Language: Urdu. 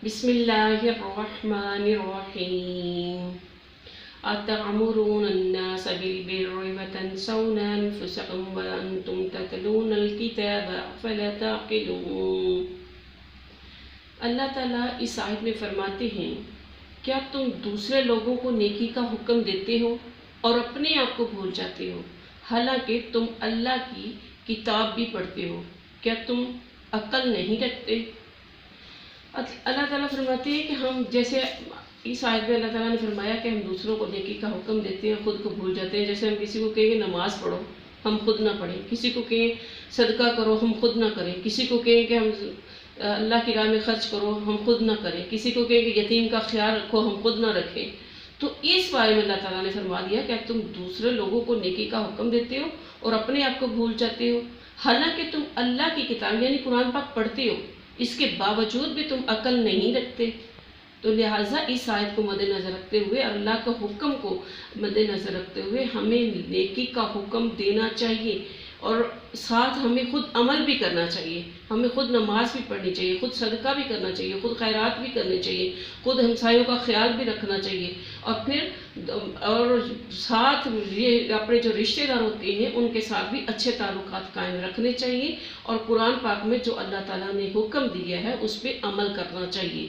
بسم اللہ الرحمن الرحیم اتعمرون الناس بالبر وتنسون انفسکم وانتم تتلون الکتاب افلا تعقلون۔ اللہ تعالیٰ اس آیت میں فرماتے ہیں، کیا تم دوسرے لوگوں کو نیکی کا حکم دیتے ہو اور اپنے آپ کو بھول جاتے ہو، حالانکہ تم اللہ کی کتاب بھی پڑھتے ہو؟ کیا تم عقل نہیں رکھتے؟ اللہ تعالیٰ فرماتے ہیں کہ ہم جیسے اس آیت میں اللہ تعالیٰ نے فرمایا کہ ہم دوسروں کو نیکی کا حکم دیتے ہیں، خود کو بھول جاتے ہیں۔ جیسے ہم کسی کو کہیں کہ نماز پڑھو، ہم خود نہ پڑھیں، کسی کو کہیں صدقہ کرو، ہم خود نہ کریں، کسی کو کہیں کہ ہم اللہ کی راہ میں خرچ کرو، ہم خود نہ کریں، کسی کو کہیں کہ یتیم کا خیال رکھو، ہم خود نہ رکھیں۔ تو اس بارے میں اللہ تعالیٰ نے فرما دیا کہ تم دوسرے لوگوں کو نیکی کا حکم دیتے ہو اور اپنے آپ کو بھول جاتے ہو، حالانکہ تم اللہ کی کتاب یعنی قرآن پاک پڑھتے ہو، اس کے باوجود بھی تم عقل نہیں رکھتے۔ تو لہٰذا اس آیت کو مد نظر رکھتے ہوئے، اللہ کا حکم کو مد نظر رکھتے ہوئے ہمیں نیکی کا حکم دینا چاہیے، اور ساتھ ہمیں خود عمل بھی کرنا چاہیے۔ ہمیں خود نماز بھی پڑھنی چاہیے، خود صدقہ بھی کرنا چاہیے، خود خیرات بھی کرنے چاہیے، خود ہمسایوں کا خیال بھی رکھنا چاہیے، اور ساتھ یہ اپنے جو رشتہ دار ہوتے ہیں ان کے ساتھ بھی اچھے تعلقات قائم رکھنے چاہیے، اور قرآن پاک میں جو اللہ تعالیٰ نے حکم دیا ہے اس پہ عمل کرنا چاہیے۔